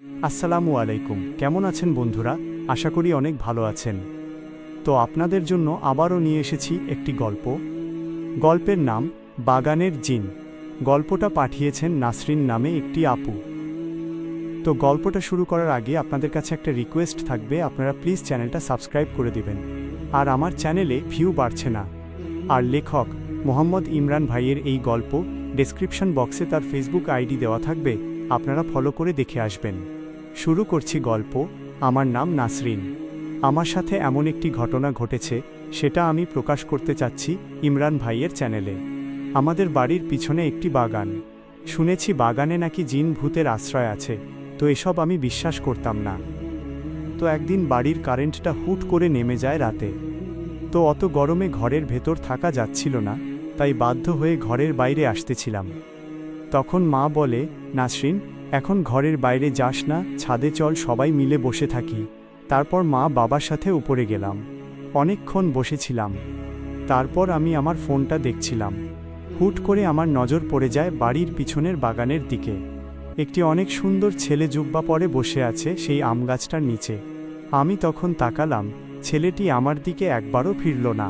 আসসালামু আলাইকুম। কেমন আছেন বন্ধুরা? আশা করি অনেক ভালো আছেন। তো আপনাদের জন্য আবারও নিয়ে এসেছি একটি গল্প। গল্পের নাম বাগানের জিন। গল্পটা পাঠিয়েছেন নাসরিন নামে একটি আপু। তো গল্পটা শুরু করার আগে আপনাদের কাছে একটা রিকোয়েস্ট থাকবে, আপনারা প্লিজ চ্যানেলটা সাবস্ক্রাইব করে দিবেন। আর আমার চ্যানেলে ভিউ বাড়ছে না। আর লেখক মোহাম্মদ ইমরান ভাইয়ের এই গল্প ডেসক্রিপশন বক্সে তার ফেসবুক আইডি দেওয়া থাকবে, আপনারা ফলো করে দেখে আসবেন। শুরু করছি গল্প। আমার নাম নাসরিন। আমার সাথে এমন একটি ঘটনা ঘটেছে, সেটা আমি প্রকাশ করতে চাচ্ছি ইমরান ভাইয়ের চ্যানেলে। আমাদের বাড়ির পিছনে একটি বাগান। শুনেছি বাগানে নাকি জিন ভূতের আশ্রয় আছে, তো এসব আমি বিশ্বাস করতাম না। তো একদিন বাড়ির কারেন্টটা হুট করে নেমে যায় রাতে। তো অত গরমে ঘরের ভেতর থাকা যাচ্ছিল না, তাই বাধ্য হয়ে ঘরের বাইরে আসতেছিলাম। তখন মা বলে, নাসরিন, এখন ঘরের বাইরে যাস না, ছাদে চল, সবাই মিলে বসে থাকি। তারপর মা বাবার সাথে উপরে গেলাম। অনেকক্ষণ বসেছিলাম। তারপর আমি আমার ফোনটা দেখছিলাম। হুট করে আমার নজর পড়ে যায় বাড়ির পিছনের বাগানের দিকে। একটি অনেক সুন্দর ছেলে জুব্বা পরে বসে আছে সেই আম গাছটার নিচে। আমি তখন তাকালাম, ছেলেটি আমার দিকে একবারও ফিরল না।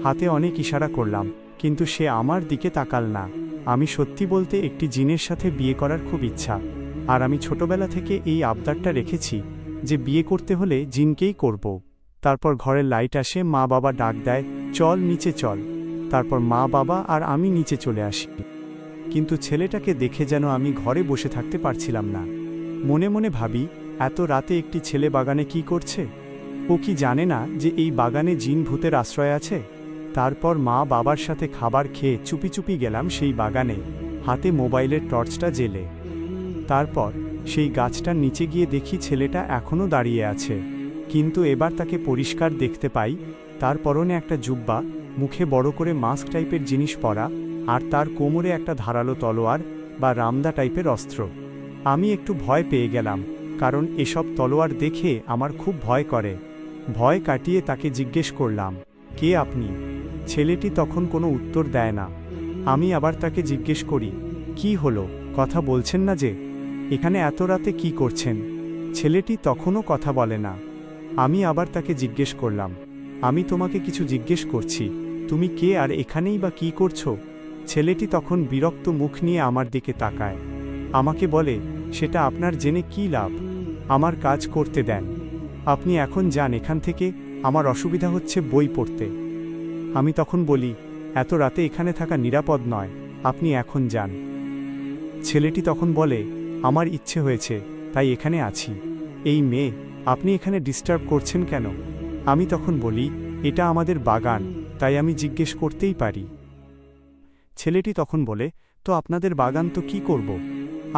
হাতে অনেক ইশারা করলাম, কিন্তু সে আমার দিকে তাকাল না। আমি সত্যি বলতে একটি জিনের সাথে বিয়ে করার খুব ইচ্ছা। আর আমি ছোটবেলা থেকে এই আবদারটা রেখেছি যে বিয়ে করতে হলে জিনকেই করব। তারপর ঘরের লাইট আসে, মা বাবা ডাক দেয়, চল নিচে চল। তারপর মা বাবা আর আমি নিচে চলে আসি। কিন্তু ছেলেটাকে দেখে যেন আমি ঘরে বসে থাকতে পারছিলাম না। মনে মনে ভাবি, এত রাতে একটি ছেলে বাগানে কি করছে? ও কি জানে না যে এই বাগানে জিন ভূতের আশ্রয় আছে? তারপর মা বাবার সাথে খাবার খেয়ে চুপি চুপি গেলাম সেই বাগানে, হাতে মোবাইলের টর্চটা জেলে। তারপর সেই গাছটার নিচে গিয়ে দেখি ছেলেটা এখনও দাঁড়িয়ে আছে, কিন্তু এবার তাকে পরিষ্কার দেখতে পাই। তার পরনে একটা জুব্বা, মুখে বড় করে মাস্ক টাইপের জিনিস পরা, আর তার কোমরে একটা ধারালো তলোয়ার বা রামদা টাইপের অস্ত্র। আমি একটু ভয় পেয়ে গেলাম, কারণ এসব তলোয়ার দেখে আমার খুব ভয় করে। ভয় কাটিয়ে তাকে জিজ্ঞেস করলাম, কে আপনি? ছেলেটি তখন কোনো উত্তর দেয় না। আমি আবার তাকে জিজ্ঞেস করি, কি হলো, কথা বলছেন না যে? এখানে এত রাতে কি করছেন? ছেলেটি তখনও কথা বলে না। আমি আবার তাকে জিজ্ঞেস করলাম, আমি তোমাকে কিছু জিজ্ঞেস করছি, তুমি কে আর এখানেই বা কি করছো? ছেলেটি তখন বিরক্ত মুখ নিয়ে আমার দিকে তাকায়। আমাকে বলে, সেটা আপনার জেনে কি লাভ? আমার কাজ করতে দেন। আপনি এখন যান এখান থেকে, আমার অসুবিধা হচ্ছে বই পড়তে। আমি তখন বলি, এত রাতে এখানে থাকা নিরাপদ নয়, আপনি এখন যান। ছেলেটি তখন বলে, আমার ইচ্ছে হয়েছে, তাই এখানে আছি। এই মেয়ে, আপনি এখানে ডিস্টার্ব করছেন কেন? আমি তখন বলি, এটা আমাদের বাগান, তাই আমি জিজ্ঞেস করতেই পারি। ছেলেটি তখন বলে, তো আপনাদের বাগান তো কি করব?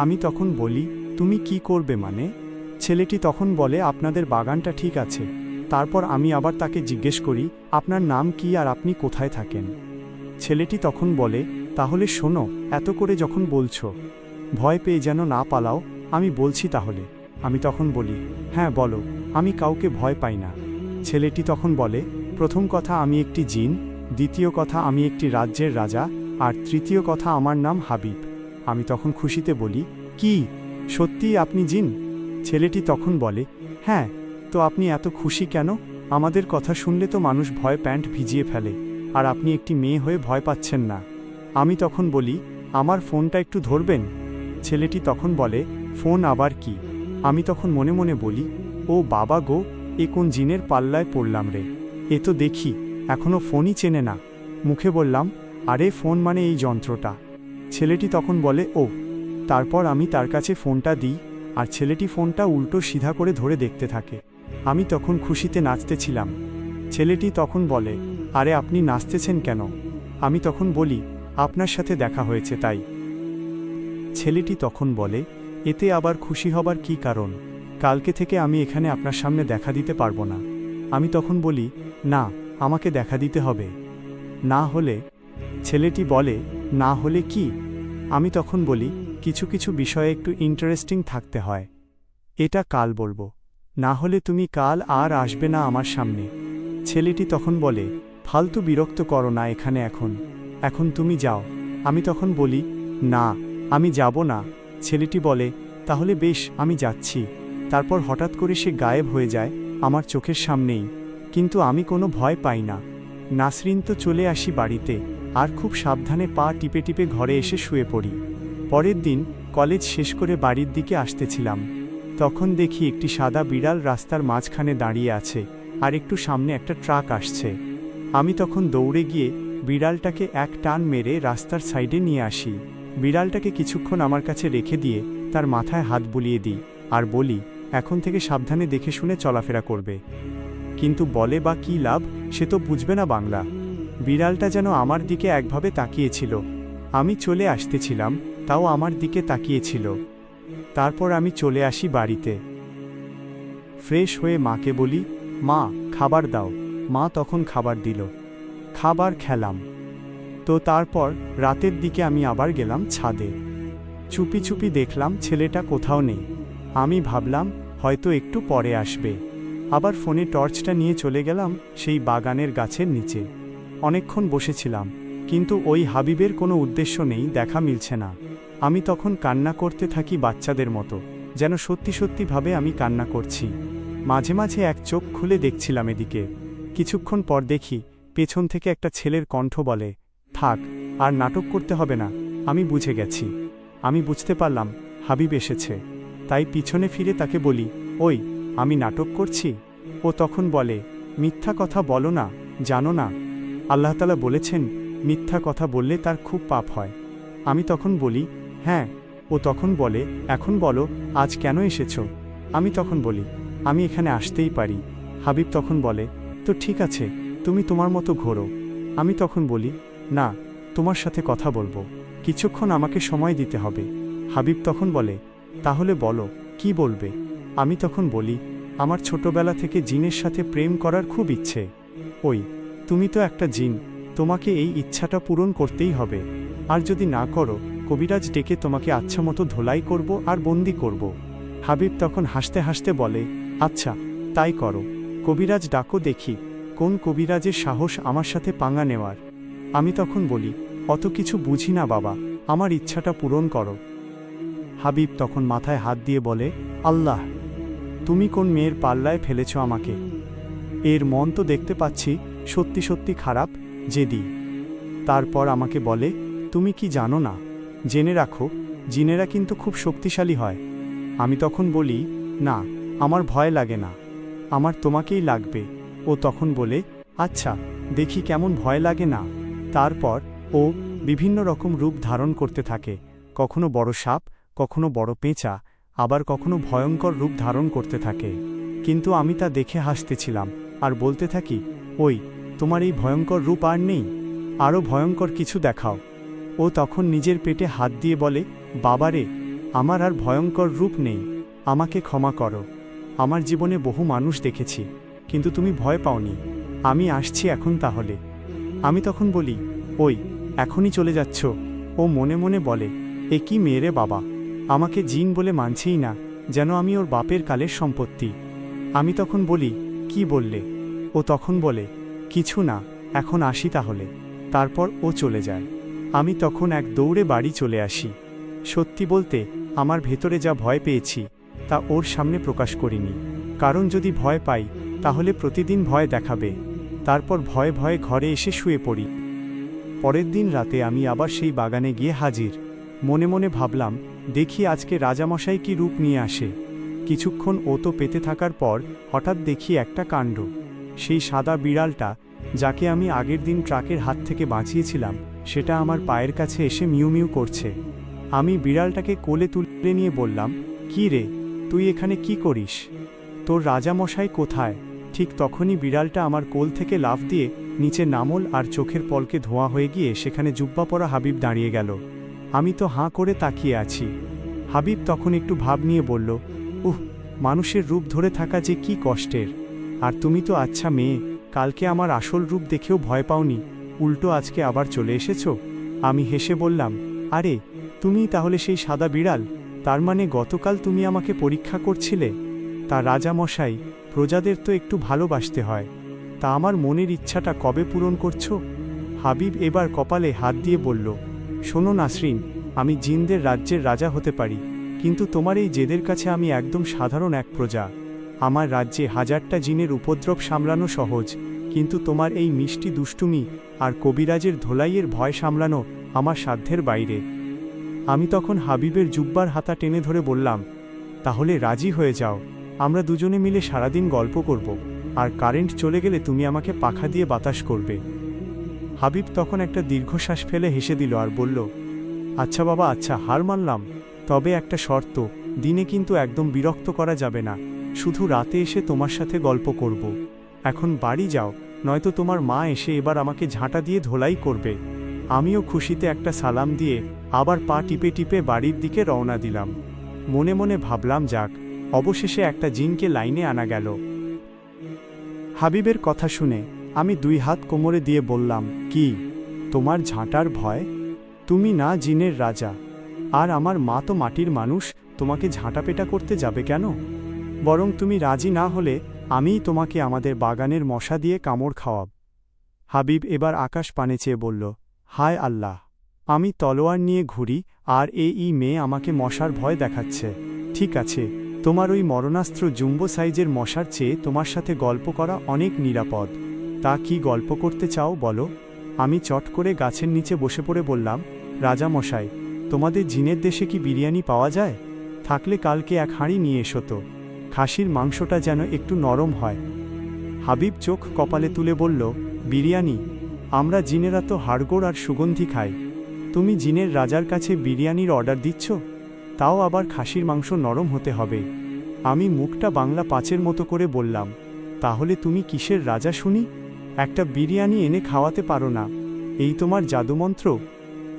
আমি তখন বলি, তুমি কি করবে মানে? ছেলেটি তখন বলে, আপনাদের বাগানটা ঠিক আছে। তারপর আমি আবার তাকে জিজ্ঞেস করি, আপনার নাম কি আর আপনি কোথায় থাকেন? ছেলেটি তখন বলে, তাহলে শোনো, এত করে যখন বলছো, ভয় পেয়ে যেন না পালাও, আমি বলছি তাহলে। আমি তখন বলি, হ্যাঁ বলো, আমি কাউকে ভয় পাই না। ছেলেটি তখন বলে, প্রথম কথা আমি একটি জিন, দ্বিতীয় কথা আমি একটি রাজ্যের রাজা, আর তৃতীয় কথা আমার নাম হাবিব। আমি তখন খুশিতে বলি, কি, সত্যিই আপনি জিন? ছেলেটি তখন বলে, হ্যাঁ। তো আপনি এত খুশি কেন? আমাদের কথা শুনলে তো মানুষ ভয় প্যান্ট ভিজিয়ে ফেলে, আর আপনি একটি মেয়ে হয়ে ভয় পাচ্ছেন না। আমি তখন বলি, আমার ফোনটা একটু ধরবেন? ছেলেটি তখন বলে, ফোন আবার কি? আমি তখন মনে মনে বলি, ও বাবা গো, এ কোন জিনের পাল্লায় পড়লাম রে, এ তো দেখি এখনও ফোনই চেনে না। মুখে বললাম, আরে ফোন মানে এই যন্ত্রটা। ছেলেটি তখন বলে, ও। তারপর আমি তার কাছে ফোনটা দিই, আর ছেলেটি ফোনটা উল্টো সিধা করে ধরে দেখতে থাকে। আমি তখন খুশিতে নাচতেছিলাম। ছেলেটি তখন বলে, আরে আপনি নাচতেছেন কেন? আমি তখন বলি, আপনার সাথে দেখা হয়েছে তাই। ছেলেটি তখন বলে, এতে আবার খুশি হবার কি কারণ? কালকে থেকে আমি এখানে আপনার সামনে দেখা দিতে পারবো না। আমি তখন বলি, না, আমাকে দেখা দিতে হবে। না হলে? ছেলেটি বলে, না হলে কি? আমি তখন বলি, কিছু কিছু বিষয়ে একটু ইন্টারেস্টিং থাকতে হয়। এটা কাল বলবো, না হলে তুমি কাল আর আসবে না আমার সামনে। ছেলেটি তখন বলে, ফালতু বিরক্ত করো না এখানে, এখন তুমি যাও। আমি তখন বলি, না, আমি যাব না। ছেলেটি বলে, তাহলে বেশ, আমি যাচ্ছি। তারপর হঠাৎ করে সে গায়েব হয়ে যায় আমার চোখের সামনেই। কিন্তু আমি কোনো ভয় পাই না। নাসরিন তো চলে আসি বাড়িতে, আর খুব সাবধানে পা টিপে টিপে ঘরে এসে শুয়ে পড়ি। পরের দিন কলেজ শেষ করে বাড়ির দিকে আসতেছিলাম, তখন দেখি একটি সাদা বিড়াল রাস্তার মাঝখানে দাঁড়িয়ে আছে, আর একটু সামনে একটা ট্রাক আসছে। আমি তখন দৌড়ে গিয়ে বিড়ালটাকে এক টান মেরে রাস্তার সাইডে নিয়ে আসি। বিড়ালটাকে কিছুক্ষণ আমার কাছে রেখে দিয়ে তার মাথায় হাত বুলিয়ে দিই, আর বলি, এখন থেকে সাবধানে দেখে শুনে চলাফেরা করবে। কিন্তু বলে বা কী লাভ, সে তো বুঝবে না বাংলা। বিড়ালটা যেন আমার দিকে একভাবে তাকিয়েছিল। আমি চলে আসতেছিলাম, তাও আমার দিকে তাকিয়েছিল। তারপর আমি চলে আসি বাড়িতে। ফ্রেশ হয়ে মাকে বলি, মা, খাবার দাও। মা তখন খাবার দিল, খাবার খেলাম। তো তারপর রাতের দিকে আমি আবার গেলাম ছাদে। চুপি চুপি দেখলাম ছেলেটা কোথাও নেই। আমি ভাবলাম হয়তো একটু পরে আসবে। আবার ফোনে টর্চটা নিয়ে চলে গেলাম সেই বাগানের গাছের নিচে। অনেকক্ষণ বসেছিলাম, কিন্তু ওই হাবিবের কোনো উদ্দেশ্য নেই, দেখা মিলছে না। আমি তখন কান্না করতে থাকি বাচ্চাদের মতো, যেন সত্যি সত্যি ভাবে আমি কান্না করছি। মাঝে মাঝে এক চোখ খুলে দেখছিলাম এদিকে। কিছুক্ষণ পর দেখি পেছন থেকে একটা ছেলের কণ্ঠ বলে, থাক, আর নাটক করতে হবে না, আমি বুঝে গেছি। আমি বুঝতে পারলাম হাবিব এসেছে, তাই পিছনে ফিরে তাকে বলি, ওই, আমি নাটক করছি? ও তখন বলে, মিথ্যা কথা বলো না, জানো না আল্লাহ তাআলা বলেছেন মিথ্যা কথা বললে তার খুব পাপ হয়। আমি তখন বলি, হ্যাঁ। ও তখন বলে, এখন বলো আজ কেন এসেছো? আমি তখন বলি, আমি এখানে আসতেই পারি। হাবিব তখন বলে, তো ঠিক আছে, তুমি তোমার মতো ঘোরো। আমি তখন বলি, না, তোমার সাথে কথা বলবো, কিছুক্ষণ আমাকে সময় দিতে হবে। হাবিব তখন বলে, তাহলে বলো, কি বলবে? আমি তখন বলি, আমার ছোটবেলা থেকে জিনের সাথে প্রেম করার খুব ইচ্ছে। ওই, তুমি তো একটা জিন, তোমাকে এই ইচ্ছাটা পূরণ করতেই হবে। আর যদি না করো, কবিরাজ ডেকে তোমাকে আচ্ছা মতো ধোলাই করব আর বন্দি করব। হাবিব তখন হাসতে হাসতে বলে, আচ্ছা, তাই করো। কবিরাজ ডাকো দেখি, কোন কবিরাজের সাহস আমার সাথে পাঙ্গা নেওয়ার। আমি তখন বলি, অত কিছু বুঝি না বাবা, আমার ইচ্ছাটা পূরণ করো। হাবিব তখন মাথায় হাত দিয়ে বলে, আল্লাহ, তুমি কোন মেয়ের পাল্লায় ফেলেছ আমাকে? এর মন তো দেখতে পাচ্ছি সত্যি সত্যি খারাপ, জেদি। তারপর আমাকে বলে, তুমি কি জানো না? জেনে রাখো, জিনেরা কিন্তু খুব শক্তিশালী হয়। আমি তখন বলি, না, আমার ভয় লাগে না, আমার তোমাকেই লাগবে। ও তখন বলে, আচ্ছা, দেখি কেমন ভয় লাগে না। তারপর ও বিভিন্ন রকম রূপ ধারণ করতে থাকে, কখনো বড় সাপ, কখনো বড় পেঁচা, আবার কখনো ভয়ঙ্কর রূপ ধারণ করতে থাকে। কিন্তু আমি তা দেখে হাসতেছিলাম আর বলতে থাকি, ওই, তোমার এই ভয়ঙ্কর রূপ আর নেই, আরও ভয়ঙ্কর কিছু দেখাও। ও তখন নিজের পেটে হাত দিয়ে বলে, বাবারে, আমার আর ভয়ঙ্কর রূপ নেই, আমাকে ক্ষমা করো। আমার জীবনে বহু মানুষ দেখেছি, কিন্তু তুমি ভয় পাওনি। আমি আসছি এখন তাহলে। আমি তখন বলি, ওই, এখনই চলে যাচ্ছ? ও মনে মনে বলে, এ কি মেয়েরে বাবা, আমাকে জিন বলে মানছেই না, যেন আমি ওর বাপের কালের সম্পত্তি। আমি তখন বলি, কি বললে? ও তখন বলে, কিছু না, এখন আসি তাহলে। তারপর ও চলে যায়। আমি তখন এক দৌড়ে বাড়ি চলে আসি। সত্যি বলতে, আমার ভেতরে যা ভয় পেয়েছি তা ওর সামনে প্রকাশ করিনি, কারণ যদি ভয় পাই তাহলে প্রতিদিন ভয় দেখাবে। তারপর ভয়ে ভয়ে ঘরে এসে শুয়ে পড়ি। পরের দিন রাতে আমি আবার সেই বাগানে গিয়ে হাজির। মনে মনে ভাবলাম, দেখি আজকে রাজামশাই কি রূপ নিয়ে আসে। কিছুক্ষণ ও তো পেতে থাকার পর হঠাৎ দেখি একটা কাণ্ড। সেই সাদা বিড়ালটা, যাকে আমি আগের দিন ট্রাকের হাত থেকে বাঁচিয়েছিলাম, সেটা আমার পায়ের কাছে এসে মিউ মিউ করছে। আমি বিড়ালটাকে কোলে তুলে নিয়ে বললাম, কি রে, তুই এখানে কি করিস? তোর রাজামশাই কোথায়? ঠিক তখনই বিড়ালটা আমার কোল থেকে লাফ দিয়ে নিচে নামল আর চোখের পলকে ধোঁয়া হয়ে গিয়ে সেখানে জুব্বা পরা হাবিব দাঁড়িয়ে গেল। আমি তো হাঁ করে তাকিয়ে আছি। হাবিব তখন একটু ভাব নিয়ে বলল, উহ, মানুষের রূপ ধরে থাকা যে কি কষ্টের। আর তুমি তো আচ্ছা মেয়ে, কালকে আমার আসল রূপ দেখেও ভয় পাওনি, উল্টো আজকে আবার চলে এসেছো। আমি হেসে বললাম, আরে, তুমিই তাহলে সেই সাদা বিড়াল? তার মানে গতকাল তুমি আমাকে পরীক্ষা করছিলে? তা রাজামশাই, প্রজাদের তো একটু ভালোবাসতে হয়, তা আমার মনের ইচ্ছাটা কবে পূরণ করছো? হাবিব এবার কপালে হাত দিয়ে বলল, শোনো নাসরিন, আমি জিনদের রাজ্যের রাজা হতে পারি, কিন্তু তোমার এই জেদের কাছে আমি একদম সাধারণ এক প্রজা। আমার রাজ্যে হাজারটা জিনের উপদ্রব সামলানো সহজ, কিন্তু তোমার এই মিষ্টি দুষ্টুমি আর কবিরাজের ধোলাইয়ের ভয় সামলানো আমার সাধ্যের বাইরে। আমি তখন হাবিবের জুব্বার হাতা টেনে ধরে বললাম, তাহলে রাজি হয়ে যাও, আমরা দুজনে মিলে সারাদিন গল্প করব, আর কারেন্ট চলে গেলে তুমি আমাকে পাখা দিয়ে বাতাস করবে। হাবিব তখন একটা দীর্ঘশ্বাস ফেলে হেসে দিল আর বলল, আচ্ছা বাবা আচ্ছা, হার মানলাম, তবে একটা শর্ত, দিনে কিন্তু একদম বিরক্ত করা যাবে না, শুধু রাতে এসে তোমার সাথে গল্প করব। এখন বাড়ি যাও, নয়তো তোমার মা এসে এবার আমাকে ঝাঁটা দিয়ে ধোলাই করবে। আমিও খুশিতে একটা সালাম দিয়ে আবার পা টিপে টিপে বাড়ির দিকে রওনা দিলাম। মনে মনে ভাবলাম, যাক, অবশেষে একটা জিনকে লাইনে আনা গেল। হাবিবের কথা শুনে আমি 2 হাত কোমরে দিয়ে বললাম, কি তোমার ঝাঁটার ভয়? তুমি না জিনের রাজা, আর আমার মা তো মাটির মানুষ, তোমাকে ঝাঁটাপেটা করতে যাবে কেন? বরং তুমি রাজি না হলে আমিই তোমাকে আমাদের বাগানের মশা দিয়ে কামড় খাওয়াব। হাবিব এবার আকাশ পানে চেয়ে বলল, হায় আল্লাহ, আমি তলোয়ার নিয়ে ঘুরি আর এই মেয়ে আমাকে মশার ভয় দেখাচ্ছে। ঠিক আছে, তোমার ওই মরণাস্ত্র জুম্বো সাইজের মশার চেয়ে তোমার সাথে গল্প করা অনেক নিরাপদ। তা কি গল্প করতে চাও বলো? আমি চট করে গাছের নিচে বসে পড়ে বললাম, রাজা মশাই, তোমাদের জিনের দেশে কি বিরিয়ানি পাওয়া যায়? থাকলে কালকে 1 হাঁড়ি নিয়ে এসো তো, খাসির মাংসটা যেন একটু নরম হয়। হাবিব চোখ কপালে তুলে বলল, বিরিয়ানি? আমরা জিনেরা তো হাড়গোড় আর সুগন্ধি খাই, তুমি জিনের রাজার কাছে বিরিয়ানির অর্ডার দিচ্ছ? তাও আবার খাসির মাংস নরম হতে হবে। আমি মুখটা বাংলা 5-এর মতো করে বললাম, তাহলে তুমি কিসের রাজা শুনি? একটা বিরিয়ানি এনে খাওয়াতে পারো না, এই তোমার জাদুমন্ত্র?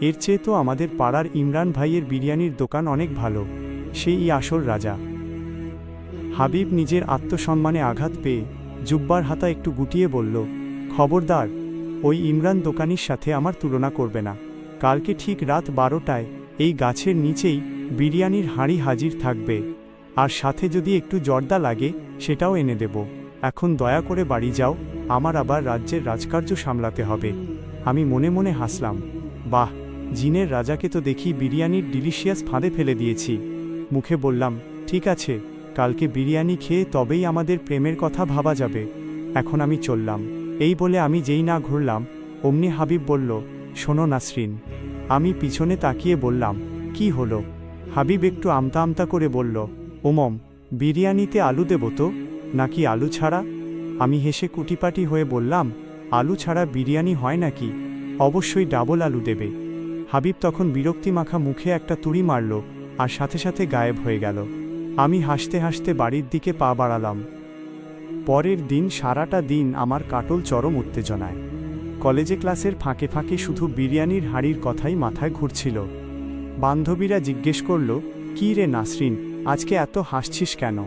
এর চেয়ে তো আমাদের পাড়ার ইমরান ভাইয়ের বিরিয়ানির দোকান অনেক ভালো, সেই আসল রাজা। হাবিব নিজের আত্মসম্মানে আঘাত পেয়ে জুব্বার হাতা একটু গুটিয়ে বলল, খবরদার, ওই ইমরান দোকানির সাথে আমার তুলনা করবে না। কালকে ঠিক রাত 12টায় এই গাছের নিচেই বিরিয়ানির হাঁড়ি হাজির থাকবে, আর সাথে যদি একটু জর্দা লাগে সেটাও এনে দেব। এখন দয়া করে বাড়ি যাও, আমার আবার রাজ্যের রাজকার্য সামলাতে হবে। আমি মনে মনে হাসলাম, বাহ, জিনের রাজাকে তো দেখি বিরিয়ানির ডিলিশিয়াস ফাঁদে ফেলে দিয়েছি। মুখে বললাম, ঠিক আছে, কালকে বিরিয়ানি খেয়ে তবেই আমাদের প্রেমের কথা ভাবা যাবে। এখন আমি চললাম। এই বলে আমি যেই না ঘুরলাম, অমনি হাবিব বলল, শোনো নাসরিন। আমি পিছনে তাকিয়ে বললাম, কি হলো? হাবিব একটু আমতা আমতা করে বলল, ওমম, বিরিয়ানিতে আলু দেব তো, নাকি আলু ছাড়া? আমি হেসে কুটিপাটি হয়ে বললাম, আলু ছাড়া বিরিয়ানি হয় নাকি? অবশ্যই ডাবল আলু দেবে। হাবিব তখন বিরক্তিমাখা মুখে একটা তুড়ি মারল আর সাথে সাথে গায়েব হয়ে গেল। আমি হাসতে হাসতে বাড়ির দিকে পা বাড়ালাম। পরের দিন সারাটা দিন আমার কাটল চরম উত্তেজনায়। কলেজে ক্লাসের ফাঁকে ফাঁকে শুধু বিরিয়ানির হাঁড়ির কথাই মাথায় ঘুরছিল। বান্ধবীরা জিজ্ঞেস করল, কী রে নাসরিন, আজকে এত হাসছিস কেন?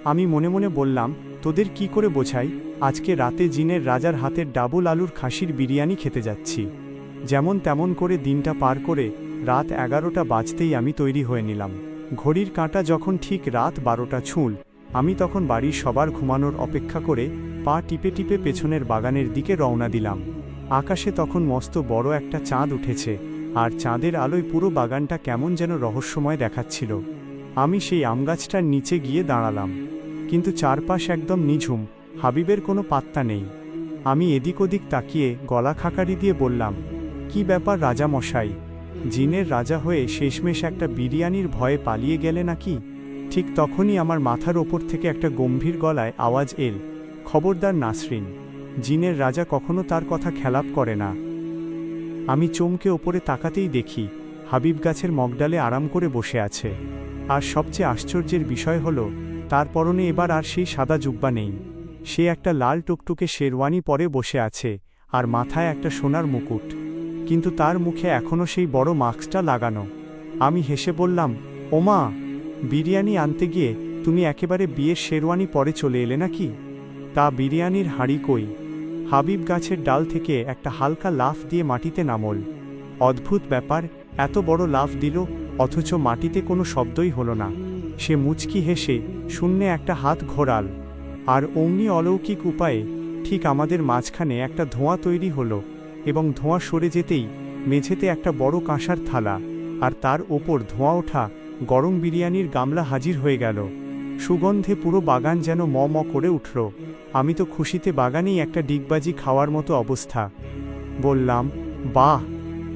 আমি মনে মনে বললাম, তোদের কি করে বোঝাই, আজকে রাতে জিনের রাজার হাতের ডাবল আলুর খাসির বিরিয়ানি খেতে যাচ্ছি। যেমন তেমন করে দিনটা পার করে রাত 11টা বাজতেই আমি তৈরি হয়ে নিলাম। ঘড়ির কাঁটা যখন ঠিক রাত 12টা ছুঁল, আমি তখন বাড়ির সবার ঘুমানোর অপেক্ষা করে পা টিপে টিপে পেছনের বাগানের দিকে রওনা দিলাম। আকাশে তখন মস্ত বড় একটা চাঁদ উঠেছে, আর চাঁদের আলোয় পুরো বাগানটা কেমন যেন রহস্যময় দেখাচ্ছিল। আমি সেই আমগাছটার নিচে গিয়ে দাঁড়ালাম, কিন্তু চারপাশ একদম নিঝুম, হাবিবের কোনো পাত্তা নেই। আমি এদিক ওদিক তাকিয়ে গলা খাকারি দিয়ে বললাম, কি ব্যাপার রাজা মশাই, জিনের রাজা হয়ে শেষমেশ একটা বিরিয়ানির ভয়ে পালিয়ে গেলে নাকি? ঠিক তখনই আমার মাথার ওপর থেকে একটা গম্ভীর গলায় আওয়াজ এল, খবরদার নাসরিন, জিনের রাজা কখনো তার কথা খেলাপ করে না। আমি চমকে ওপরে তাকাতেই দেখি হাবিব গাছের মগডালে আরাম করে বসে আছে। আর সবচেয়ে আশ্চর্যের বিষয় হলো, তার পরনে এবার আর সেই সাদা জুব্বা নেই, সে একটা লাল টুকটুকে শেরওয়ানি পরে বসে আছে, আর মাথায় একটা সোনার মুকুট, কিন্তু তার মুখে এখনও সেই বড় মাস্কটা লাগানো। আমি হেসে বললাম, ওমা, বিরিয়ানি আনতে গিয়ে তুমি একেবারে বিয়ের শেরওয়ানি পরে চলে এলে নাকি? তা বিরিয়ানির হাঁড়ি কই? হাবিব গাছের ডাল থেকে একটা হালকা লাফ দিয়ে মাটিতে নামল। অদ্ভুত ব্যাপার, এত বড় লাফ দিল অথচ মাটিতে কোনো শব্দই হলো না। সে মুচকি হেসে শূন্যে একটা হাত ঘোরাল, আর অমনি অলৌকিক উপায়ে ঠিক আমাদের মাঝখানে একটা ধোঁয়া তৈরি হলো, এবং ধোঁয়া সরে যেতেই মেঝেতে একটা বড় কাঁসার থালা, আর তার ওপর ধোঁয়া ওঠা গরম বিরিয়ানির গামলা হাজির হয়ে গেল। সুগন্ধে পুরো বাগান যেন ম ম করে উঠল। আমি তো খুশিতে বাগানেই একটা ডিগবাজি খাওয়ার মতো অবস্থা। বললাম, বাহ,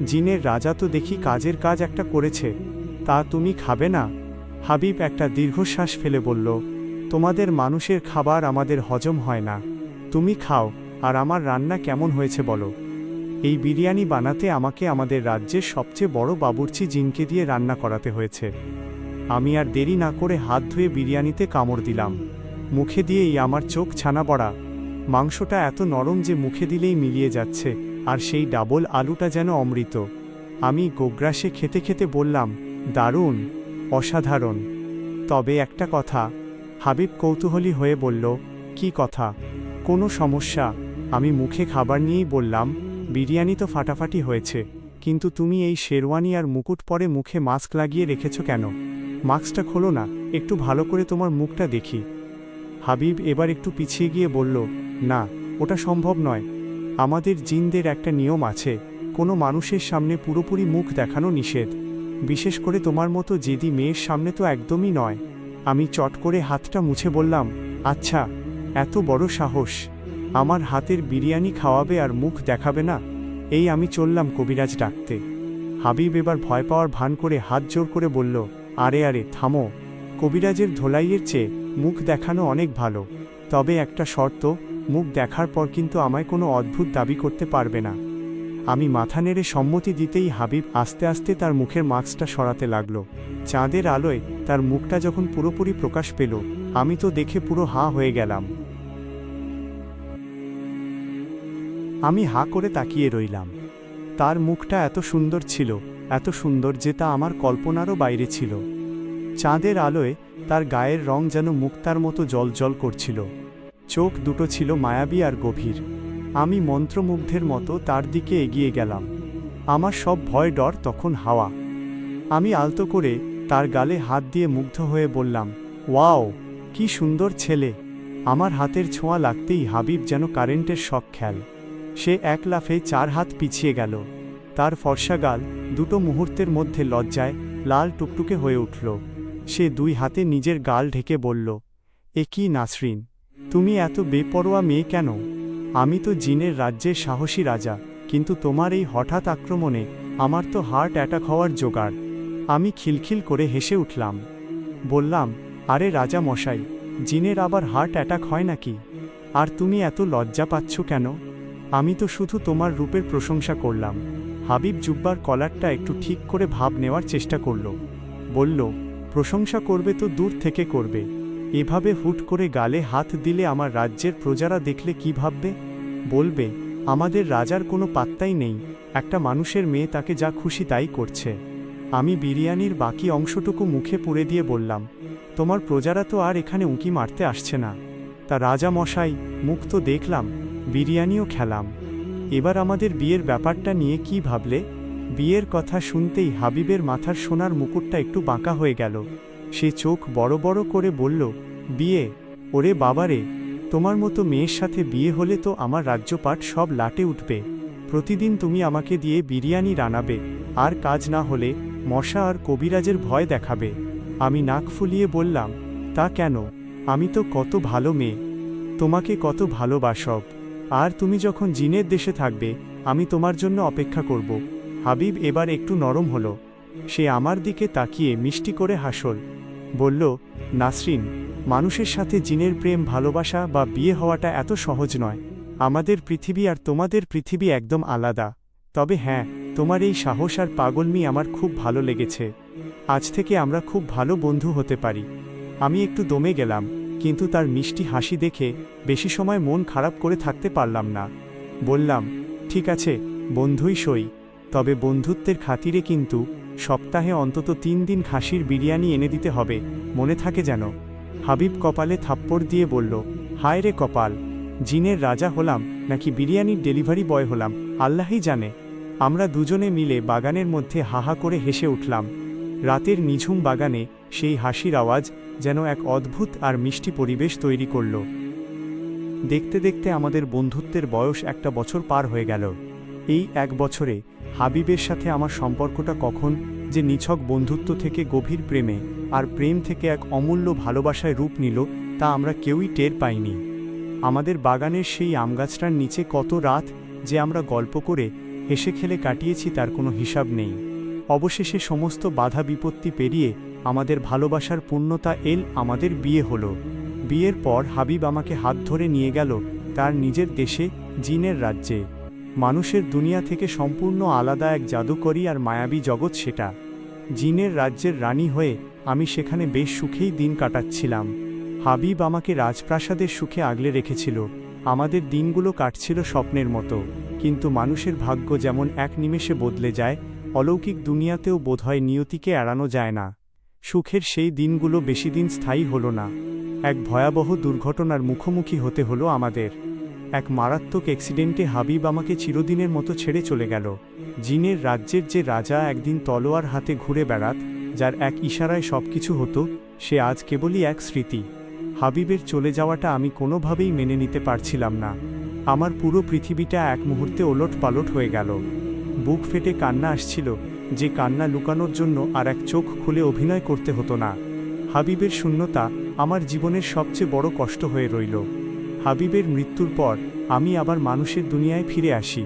জিনের রাজা তো দেখি কাজের কাজ একটা করেছে। তা তুমি খাবে না? হাবিব একটা দীর্ঘশ্বাস ফেলে বলল, তোমাদের মানুষের খাবার আমাদের হজম হয় না। তুমি খাও, আর আমার রান্না কেমন হয়েছে বলো। এই বিরিয়ানি বানাতে আমাকে আমাদের রাজ্যের সবচেয়ে বড় বাবুর্চি জিনকে দিয়ে রান্না করাতে হয়েছে। আমি আর দেরি না করে হাত ধুয়ে বিরিয়ানিতে কামড় দিলাম। মুখে দিয়েই আমার চোখ ছানা পড়া। মাংসটা এত নরম যে মুখে দিলেই মিলিয়ে যাচ্ছে, আর সেই ডাবল আলুটা যেন অমৃত। আমি গোগ্রাসে খেতে খেতে বললাম, দারুণ, অসাধারণ। তবে একটা কথা। হাবিব কৌতূহলী হয়ে বলল, কি কথা? কোনো সমস্যা? আমি মুখে খাবার নিয়েই বললাম, বিরিয়ানি তো ফাটাফাটি হয়েছে, কিন্তু তুমি এই শেরওয়ানি আর মুকুট পরে মুখে মাস্ক লাগিয়ে রেখেছ কেন? মাস্কটা খোলো না, একটু ভালো করে তোমার মুখটা দেখি। হাবিব এবার একটু পিছিয়ে গিয়ে বলল, না, ওটা সম্ভব নয়। আমাদের জিনদের একটা নিয়ম আছে, কোনো মানুষের সামনে পুরোপুরি মুখ দেখানো নিষেধ। বিশেষ করে তোমার মতো জেদি মেয়ের সামনে তো একদমই নয়। আমি চট করে হাতটা মুছে বললাম, আচ্ছা, এত বড় সাহস! আমার হাতের বিরিয়ানি খাওয়াবে আর মুখ দেখাবে না? এই আমি চললাম কবিরাজ ডাকতে। হাবিব এবার ভয় পাওয়ার ভান করে হাত জোর করে বলল, আরে আরে থামো। কবিরাজের ধোলাইয়ের চেয়ে মুখ দেখানো অনেক ভালো। তবে একটা শর্ত, মুখ দেখার পর কিন্তু আমায় কোনো অদ্ভুত দাবি করতে পারবে না। আমি মাথা নেড়ে সম্মতি দিতেই হাবিব আস্তে আস্তে তার মুখের মাস্কটা সরাতে লাগল। চাঁদের আলোয় তার মুখটা যখন পুরোপুরি প্রকাশ পেল, আমি তো দেখে পুরো হাঁ হয়ে গেলাম। আমি হাঁ করে তাকিয়ে রইলাম। তার মুখটা এত সুন্দর ছিল, এত সুন্দর যে তা আমার কল্পনারও বাইরে ছিল। চাঁদের আলোয় তার গায়ের রং যেন মুক্তার মতো জ্বলজ্বল করছিল। চোখ দুটো ছিল মায়াবী আর গভীর। আমি মন্ত্রমুগ্ধের মতো তার দিকে এগিয়ে গেলাম। আমার সব ভয় ডর তখন হাওয়া। আমি আলতো করে তার গালে হাত দিয়ে মুগ্ধ হয়ে বললাম, ওয়াও, কি সুন্দর ছেলে! আমার হাতের ছোঁয়া লাগতেই হাবিব যেন কারেন্টের শক খেল। সে এক লাফে 4 হাত পিছিয়ে গেল। তার ফর্সা গাল দুটো মুহূর্তের মধ্যে লজ্জায় লাল টুকটুকে হয়ে উঠল। সে 2 হাতে নিজের গাল ঢেকে বলল, এ কি নাসরিন, তুমি এত বেপরোয়া মেয়ে কেন? আমি তো জিনের রাজ্যের সাহসী রাজা, কিন্তু তোমার এই হঠাৎ আক্রমণে আমার তো হার্ট অ্যাটাক হওয়ার জোগাড়। আমি খিলখিল করে হেসে উঠলাম। বললাম, আরে রাজা মশাই, জিনের আবার হার্ট অ্যাটাক হয় নাকি? আর তুমি এত লজ্জা পাচ্ছ কেন? আমি তো শুধু তোমার রূপের প্রশংসা করলাম। হাবিব জুব্বার কলারটা একটু ঠিক করে ভাব নেওয়ার চেষ্টা করল। বলল, প্রশংসা করবে তো দূর থেকে করবে। এভাবে হুট করে গালে হাত দিলে আমার রাজ্যের প্রজারা দেখলে কি ভাববে? বলবে, আমাদের রাজার কোনো পাত্তাই নেই, একটা মানুষের মেয়ে তাকে যা খুশি তাই করছে। আমি বিরিয়ানির বাকি অংশটুকু মুখে পুরে দিয়ে বললাম, তোমার প্রজারা তো আর এখানে উঁকি মারতে আসছে না। তা রাজা মশাই, মুখ তো দেখলাম, বিরিয়ানিও খেলাম, এবার আমাদের বিয়ের ব্যাপারটা নিয়ে কি ভাবলে? বিয়ের কথা শুনতেই হাবিবের মাথার সোনার মুকুটটা একটু বাঁকা হয়ে গেল। সে চোখ বড় বড় করে বলল, বিয়ে? ওরে বাবারে, তোমার মতো মেয়ের সাথে বিয়ে হলে তো আমার রাজ্যপাট সব লাটে উঠবে। প্রতিদিন তুমি আমাকে দিয়ে বিরিয়ানি রানাবে, আর কাজ না হলে মশা আর কবিরাজের ভয় দেখাবে। আমি নাক ফুলিয়ে বললাম, তা কেন? আমি তো কত ভালো মেয়ে, তোমাকে কত ভালোবাসব। আর তুমি যখন জিনের দেশে থাকবে, আমি তোমার জন্য অপেক্ষা করব। হাবিব এবার একটু নরম হলো। সে আমার দিকে তাকিয়ে মিষ্টি করে হাসল। বলল, নাসরিন, মানুষের সাথে জিনের প্রেম ভালোবাসা বা বিয়ে হওয়াটা এত সহজ নয়। আমাদের পৃথিবী আর তোমাদের পৃথিবী একদম আলাদা। তবে হ্যাঁ, তোমার এই সাহস আর পাগলমি আমার খুব ভালো লেগেছে। আজ থেকে আমরা খুব ভালো বন্ধু হতে পারি। আমি একটু দমে গেলাম, কিন্তু তার মিষ্টি হাসি দেখে বেশি সময় মন খারাপ করে থাকতে পারলাম না। বললাম, ঠিক আছে, বন্ধুই সই। তবে বন্ধুত্বের খাতিরে কিন্তু সপ্তাহে অন্তত 3 দিন খাসির বিরিয়ানি এনে দিতে হবে, মনে থাকে যেন। হাবিব কপালে থাপ্পড় দিয়ে বলল, হায় রে কপাল, জিনের রাজা হলাম নাকি বিরিয়ানির ডেলিভারি বয় হলাম, আল্লাহই জানে। আমরা দুজনে মিলে বাগানের মধ্যে হাহা করে হেসে উঠলাম। রাতের নিঝুম বাগানে সেই হাসির আওয়াজ যেন এক অদ্ভুত আর মিষ্টি পরিবেশ তৈরি করল। দেখতে দেখতে আমাদের বন্ধুত্বের বয়স 1 বছর পার হয়ে গেল। এই 1 বছরে হাবিবের সাথে আমার সম্পর্কটা কখন যে নিছক বন্ধুত্ব থেকে গভীর প্রেমে আর প্রেম থেকে এক অমূল্য ভালোবাসায় রূপ নিল তা আমরা কেউই টের পাইনি। আমাদের বাগানের সেই আমগাছটার নিচে কত রাত যে আমরা গল্প করে হেসে খেলে কাটিয়েছি তার কোনো হিসাব নেই। অবশেষে সমস্ত বাধা বিপত্তি পেরিয়ে আমাদের ভালোবাসার পূর্ণতা এল, আমাদের বিয়ে হলো। বিয়ের পর হাবিব আমাকে হাত ধরে নিয়ে গেল তার নিজের দেশে, জিনের রাজ্যে। মানুষের দুনিয়া থেকে সম্পূর্ণ আলাদা এক জাদুকরী আর মায়াবী জগৎ সেটা। জিনের রাজ্যের রানী হয়ে আমি সেখানে বেশ সুখেই দিন কাটাচ্ছিলাম। হাবিব আমাকে রাজপ্রাসাদের সুখে আগলে রেখেছিল। আমাদের দিনগুলো কাটছিল স্বপ্নের মতো। কিন্তু মানুষের ভাগ্য যেমন এক নিমেষে বদলে যায়, অলৌকিক দুনিয়াতেও বোধহয় নিয়তিকে এড়ানো যায় না। সুখের সেই দিনগুলো বেশিদিন স্থায়ী হলো না। এক ভয়াবহ দুর্ঘটনার মুখোমুখি হতে হলো আমাদের। এক মারাত্মক অ্যাক্সিডেন্টে হাবিব আমাকে চিরদিনের মতো ছেড়ে চলে গেল। জিনের রাজ্যের যে রাজা একদিন তলোয়ার হাতে ঘুরে বেড়াত, যার এক ইশারায় সবকিছু হতো, সে আজ কেবলই এক স্মৃতি। হাবিবের চলে যাওয়াটা আমি কোনোভাবেই মেনে নিতে পারছিলাম না। আমার পুরো পৃথিবীটা এক মুহূর্তে ওলটপালট হয়ে গেল। বুক ফেটে কান্না আসছিল, যে কান্না লুকানোর জন্য আর এক চোখ খুলে অভিনয় করতে হতো না। হাবিবের শূন্যতা আমার জীবনের সবচেয়ে বড় কষ্ট হয়ে রইল। হাবিবের মৃত্যুর পর আমি আবার মানুষের দুনিয়ায় ফিরে আসি।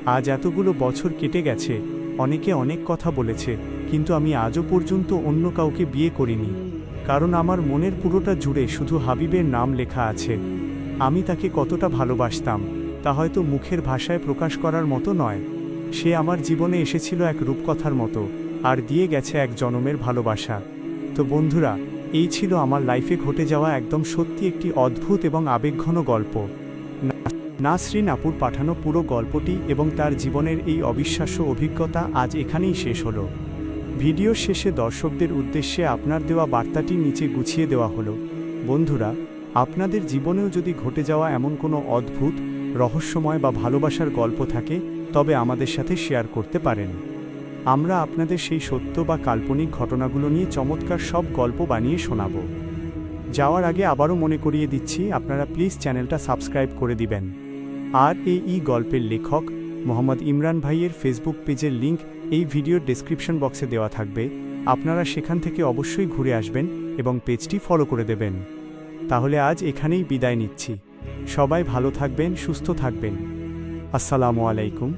আজ এতগুলো বছর কেটে গেছে, অনেকে অনেক কথা বলেছে, কিন্তু আমি আজও পর্যন্ত অন্য কাউকে বিয়ে করিনি। কারণ আমার মনের পুরোটা জুড়ে শুধু হাবিবের নাম লেখা আছে। আমি তাকে কতটা ভালোবাসতাম তা হয়তো মুখের ভাষায় প্রকাশ করার মতো নয়। সে আমার জীবনে এসেছিল এক রূপকথার মতো, আর দিয়ে গেছে এক জনমের ভালোবাসা। তো বন্ধুরা, এই ছিল আমার লাইফে ঘটে যাওয়া একদম সত্যি একটি অদ্ভুত এবং আবেগঘন গল্প। নাসরিন আপুর পাঠানো পুরো গল্পটি এবং তার জীবনের এই অবিশ্বাস্য অভিজ্ঞতা আজ এখানেই শেষ হলো। ভিডিওর শেষে দর্শকদের উদ্দেশ্যে আপনার দেওয়া বার্তাটি নিচে গুছিয়ে দেওয়া হলো। বন্ধুরা, আপনাদের জীবনেও যদি ঘটে যাওয়া এমন কোনো অদ্ভুত, রহস্যময় বা ভালোবাসার গল্প থাকে, তবে আমাদের সাথে শেয়ার করতে পারেন। আমরা আপনাদের সেই সত্য বা কাল্পনিক ঘটনাগুলো নিয়ে চমৎকার সব গল্প বানিয়ে শোনাব। যাওয়ার আগে আবারও মনে করিয়ে দিচ্ছি, আপনারা প্লিজ চ্যানেলটা সাবস্ক্রাইব করে দিবেন। আর এই গল্পের লেখক মোহাম্মদ ইমরান ভাইয়ের ফেসবুক পেজের লিংক এই ভিডিওর ডেসক্রিপশন বক্সে দেওয়া থাকবে। আপনারা সেখান থেকে অবশ্যই ঘুরে আসবেন এবং পেজটি ফলো করে দেবেন। তাহলে আজ এখানেই বিদায় নিচ্ছি। সবাই ভালো থাকবেন, সুস্থ থাকবেন। আসসালামু আলাইকুম।